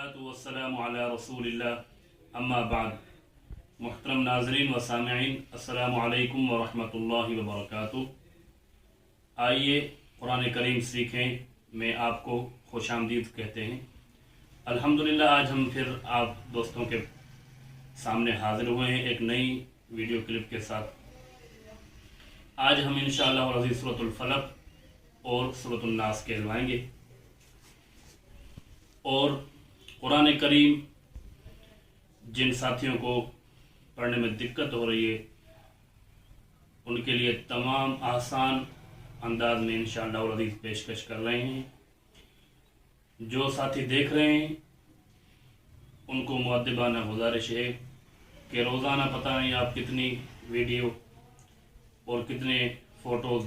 والصلاة والسلام علی رسول اللہ اما بعد. محترم ناظرین و سامعین، السلام علیکم ورحمۃ اللہ وبرکاتہ. آئیے قرآن کریم سیکھیں میں آپ کو خوش آمدید کہتے ہیں. الحمدللہ آج ہم پھر آپ دوستوں کے سامنے حاضر ہوئے ہیں ایک نئی ویڈیو کلپ کے ساتھ. آج ہم انشاءاللہ العزیز سورۃ الفلق اور سورۃ الناس کہلوائیں گے. اور قرآن کریم جن ساتھیوں کو پڑھنے میں دقت ہو رہی ہے ان کے لیے تمام آسان انداز میں انشاءاللہ العزیز پیشکش کر رہے ہیں. جو ساتھی دیکھ رہے ہیں ان کو مؤدبانہ گزارش ہے کہ روزانہ پتہ نہیں آپ کتنی ویڈیو اور کتنے فوٹوز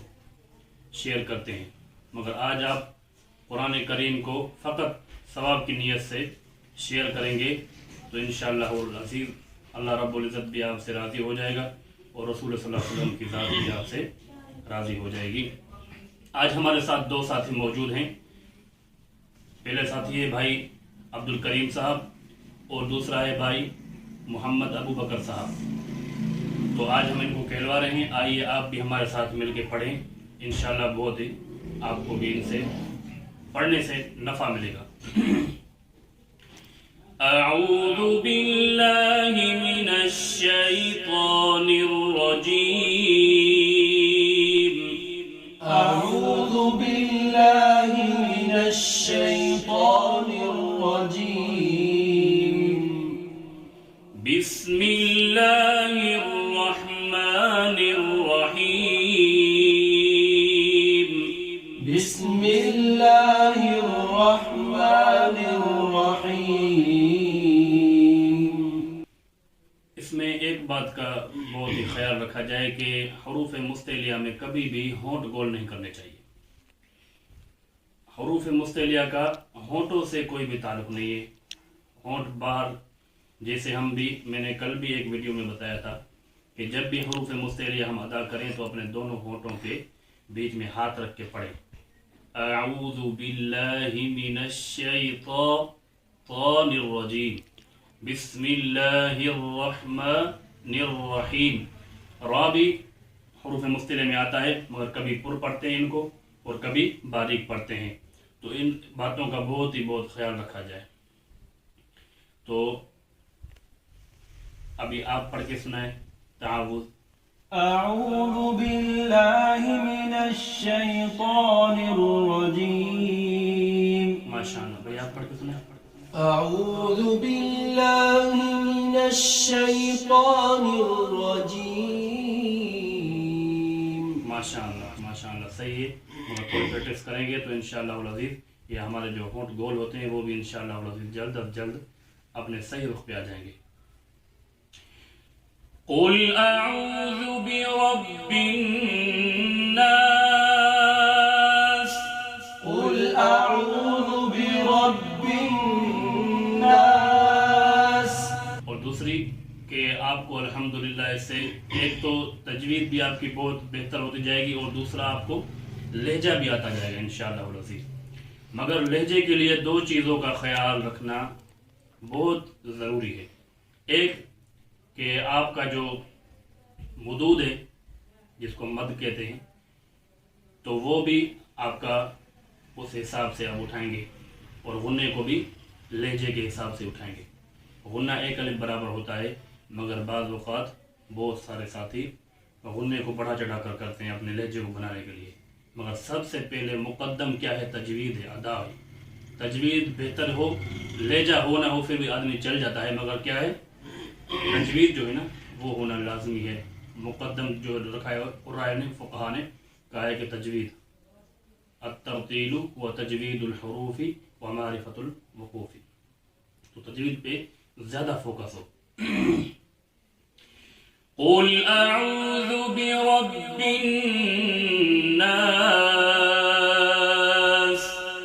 شیئر کرتے ہیں، مگر آج آپ قرآن کریم کو فقط ثواب کی نیت سے شیئر کریں گے تو انشاءاللہ العزیز اللہ رب العزت بھی آپ سے راضی ہو جائے گا اور رسول صلی اللہ علیہ وسلم کی ذات بھی آپ سے راضی ہو جائے گی. آج ہمارے ساتھ دو ساتھی موجود ہیں. پہلے ساتھی ہے بھائی عبد الکریم صاحب اور دوسرا ہے بھائی محمد ابو بکر صاحب. تو آج ہم ان کو کہلوا رہے ہیں. آئیے آپ بھی ہمارے ساتھ مل کے پڑھیں، انشاءاللہ بہت ہی آپ کو بھی ان سے پڑھنے سے نفع ملے گا. اعوذ باللہ من الشیطان الرجیم. اعوذ باللہ من الشیطان الرجیم. بسم اللہ الرحمن الرحیم. بسم اللہ الرحمن الرحیم. اس میں ایک بات کا بہت ہی خیال رکھا جائے کہ حروف مستعلیہ میں کبھی بھی ہونٹ گول نہیں کرنے چاہیے. حروف مستعلیہ کا ہونٹوں سے کوئی بھی تعلق نہیں ہے. ہونٹ باہر، جیسے میں نے کل بھی ایک ویڈیو میں بتایا تھا کہ جب بھی حروف مستعلیہ ہم ادا کریں تو اپنے دونوں ہونٹوں کے بیچ میں ہاتھ رکھ کے پڑھیں. اعوذ باللہ من الشیطان الرجیم. بسم اللہ الرحمن الرحیم. را بھی حروف مستعلیہ میں آتا ہے مگر کبھی پر پڑھتے ہیں ان کو اور کبھی باریک پڑھتے ہیں، تو ان باتوں کا بہت خیال رکھا جائے. تو ابھی آپ پڑھ کے سنائیں. تعاوذ. اعوذ باللہ من الشیطان الرجیم. ماشاءاللہ بھائی آپ پڑھ کے سنائیں. اعوذ باللہ من الشیطان الرجیم. ماشاءاللہ صحیح ہے. مگر تھوڑی پریکٹس کریں گے تو انشاءاللہ العزیز یہ ہمارے جو ہونٹ گول ہوتے ہیں وہ بھی انشاءاللہ العزیز جلد از جلد اپنے صحیح رخ پہ آ جائیں گے. قل اعوذ برب الناس. قل اعوذ برب الناس. اور دوسری کہ آپ کو الحمدللہ اس سے ایک تو تجوید بھی آپ کی بہت بہتر ہوتی جائے گی اور دوسرا آپ کو لہجہ بھی آتا جائے گا انشاءاللہ العزیز. مگر لہجے کے لیے دو چیزوں کا خیال رکھنا بہت ضروری ہے. ایک کہ آپ کا جو مدود ہے جس کو مد کہتے ہیں تو وہ بھی آپ کا اس حساب سے آپ اٹھائیں گے اور غنے کو بھی لہجے کے حساب سے اٹھائیں گے. غنہ ایک الف برابر ہوتا ہے مگر بعض اوقات بہت سارے ساتھی غنے کو بڑھا چڑھا کر کرتے ہیں اپنے لہجے کو بنانے کے لیے. مگر سب سے پہلے مقدم کیا ہے؟ تجوید ہے، ادا ہے. تجوید بہتر ہو، لہجہ ہو نہ ہو پھر بھی آدمی چل جاتا ہے، مگر کیا ہے تجوید جو ہے نا وہ ہونا لازمی ہے. مقدم جو رکھا ہے قرآن نے فقہا نے کہا ہے کہ تجوید الترتیل و تجوید الحروف و معرفت الوقوف. تو تجوید پہ زیادہ فوکس ہو. قل اعوذ برب الناس.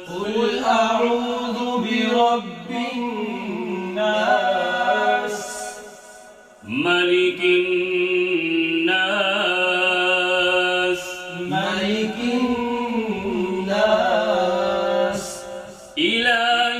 قل اعوذ برب الناس. ملک الناس. ملك الناس. الہ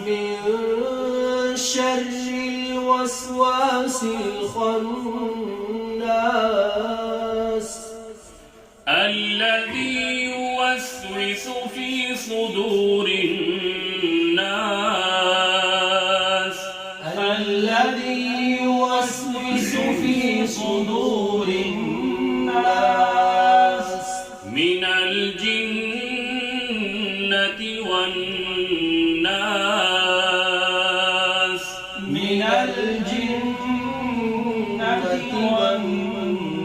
من شر الوسواس الخناس الذي يوسوس في صدور الناس، الذي يوسوس في صدور الناس من الجنة والناس، من الجنة والناس.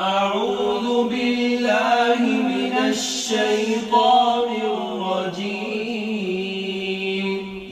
أعوذ بالله من الشيطان الرجيم.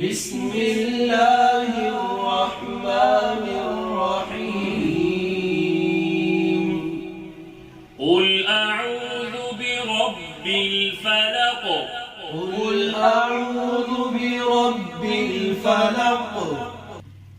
بسم الله الرحمن الرحيم. قل أعوذ برب الفلق، قل أعوذ برب الفلق.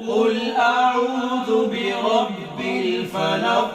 قل أعوذ برب الفلق.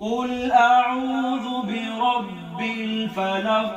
قل أعوذ برب الفلق.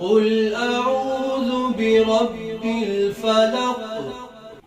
قل أعوذ برب الفلق.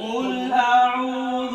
قل أعوذ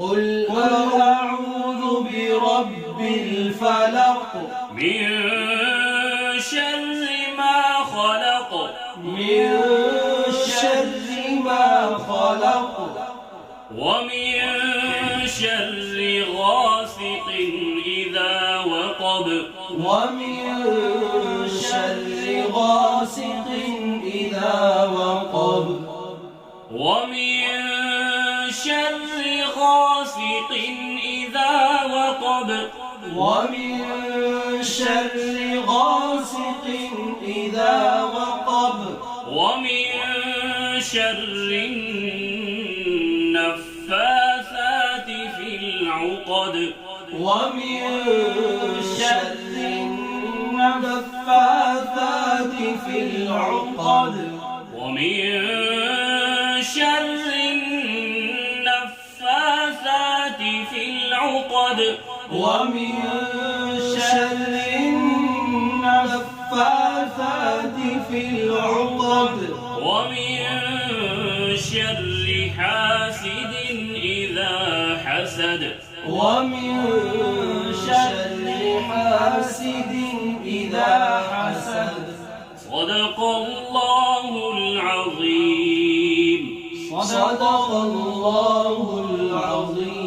قل أعوذ برب الفلق. من شر ما خلق، من شر ما خلق. ومن شر غاسق إذا وقب، ومن شر غاسق إذا وقب. ومن شر غاسق إذا وقب، ومن شر غاسق إذا وقب. ومن شر النفاثات العقد ومن شر النفاثات في العقد ومن شر النفاثات في العقد ومن شر حاسد إذا حسد ومن شر حاسد إذا حسد صدق الله العظيم صدق الله العظيم